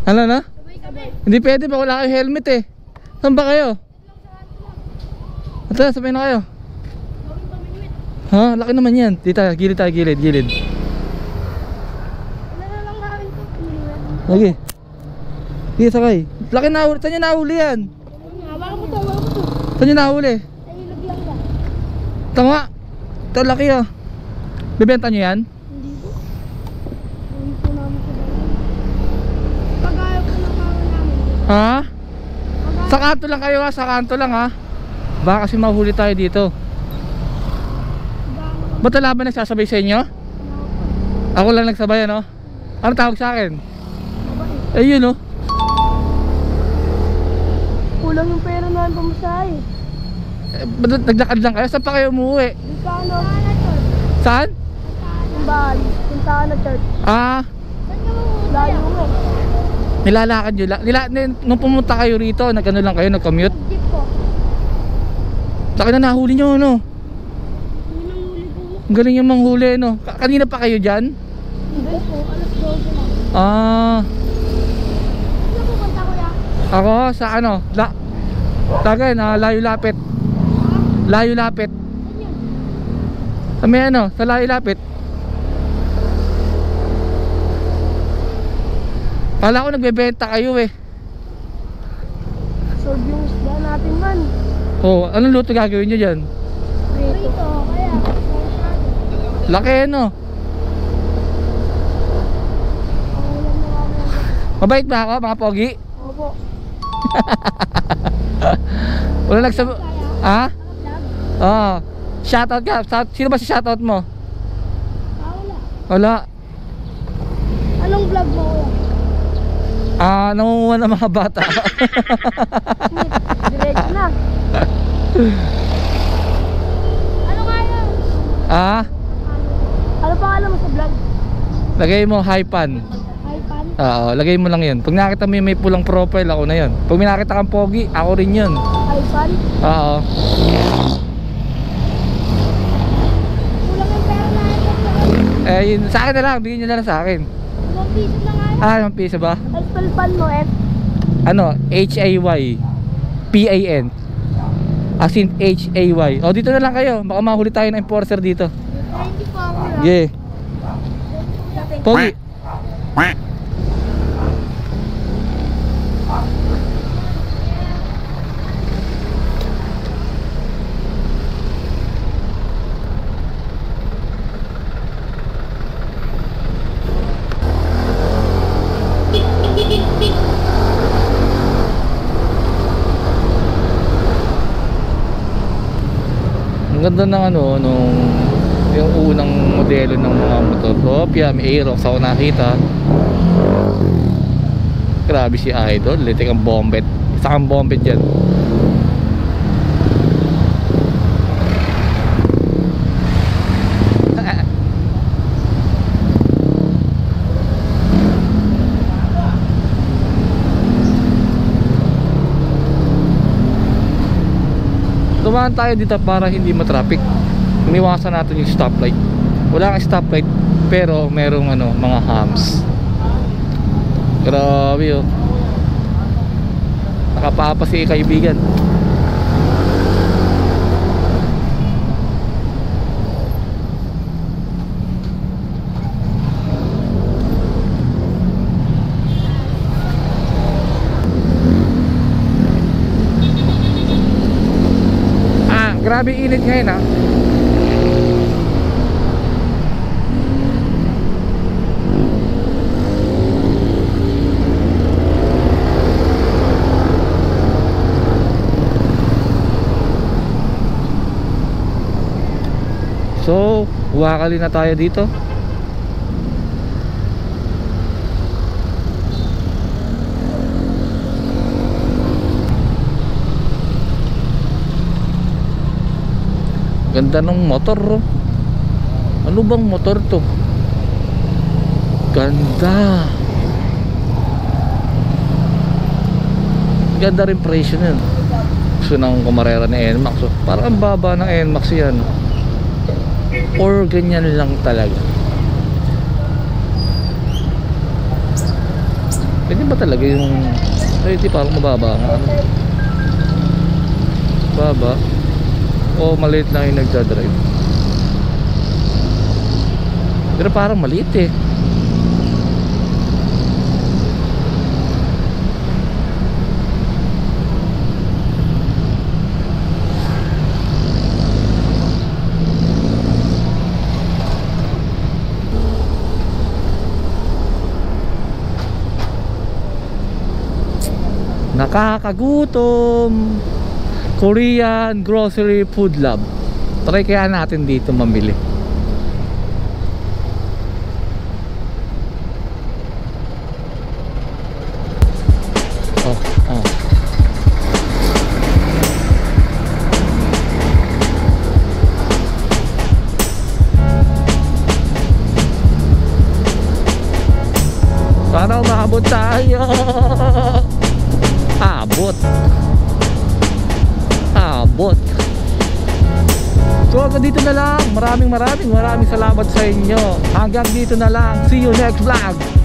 Ano na? Sabay kami. Hindi pwede ba wala kayong helmet eh. Saan ba kayo? Ito, sabay na kayo. Gawin pamingwit. Ha? Laki naman yan. Dito tayo, gilid tayo, gilid. Ano na lang gawin ko? Pamingwit. Okay. Sige, sakay. Laki na, saan nyo nahuli yan? Hawakan mo to, hawakan mo to. Saan nyo nahuli? Sa ilog lang ba? Tama. Ito, laki ah. Bibenta nyo yan? Hindi po. Gawin po namin sa bayan. Pag-ayaw po ng kawan namin. Ha? Pag-ayaw. Sa kanto lang kayo ha, sa kanto lang ha. Baka kasi mahuli tayo dito. Ba't wala ba nagsasabay sa inyo? Ako lang nagsabay ano? Ano tawag sa akin? Ayun oh. Kulang yung pera namin pamasahe. Ba't naglakad lang kayo? Saan pa kayo umuwi? Punta ka na church. Saan? Yung bahay. Punta ka na church. Ah, Saan ka mamuti? Layo nga. nilalakad nyo lang. Nung pumunta kayo rito, nag-ano lang kayo, nag-commute. Jeep po. Laki na nahuli nyo ano? Hindi nang huli po. Ang galing yung manghuli no? Kanina pa kayo dyan? Hindi po. Alas 12 lang. Ah, Saan pupunta kuya? ako sa ano? Tagay na layo lapit. Layo lapit. Saan yun? Sa may ano? Sa layo lapit. Kala ko nagbebenta kayo eh. Solve yung isda natin man. Oh, anong luto gagawin nyo dyan? Prito. Kaya. Laki no? Mabait ba ako mga pogi? Opo. Wala nagsab... Ha? Vlog? Oo. Shoutout ka. Sino ba si shoutout mo? Wala. Wala. Anong vlog mo kuya? Nangunguha ng mga bata. Diretso na. Ano nga yun? Ano pangalan mo sa vlog? Lagay mo hypan. iPan? Oo, lagay mo lang yun. Pag nakita mo yung may pulang profile, ako na yun. Pag may nakita kang pogi, ako rin yun. iPan? Oo. Kulang yung pera na ito. Yun, sa akin na lang, bigyan nyo na lang sa akin. 1 piso na nga yun. 1 piso ba? Ay, palpal mo eh. Ano? Haypan. As in Hay. O, dito na lang kayo. Baka mahuli tayo ng enforcer dito. Hindi po ako lang. Yeah. Pogi. Ang ganda ng ano, nung yung unang modelo ng mga motor. Opia, may Aerox ako nakita. Grabe si Idol, litik ang bombet. Isa kang bombet dyan. Dumaan tayo dito para hindi matraffic. Iniwasan natin yung stoplight. Wala kang stoplight pero merong ano, mga hams. Grabe oh. Nakapapa si kaibigan. Grabe init ngayon ha. So, wakali na tayo dito. Ganda ng motor oh. Ano bang motor to? Ganda. Ganda rin presyo nun. Gusto ng kumarera ni NMAX oh. Parang ang baba ng NMAX yan. Or ganyan lang talaga. Ganyan ba talaga yung... Ay, di parang mababa nga. Ano? Baba. O maliit lang yung nagdadrive. Pero parang maliit eh. Nakakagutom. Korean Grocery Food Lab. Try kaya natin dito mamili. Oh, oh. Sana umabot tayo. Abot. Abot. So hanggang dito na lang. Maraming salamat sa inyo. Hanggang dito na lang. See you next vlog.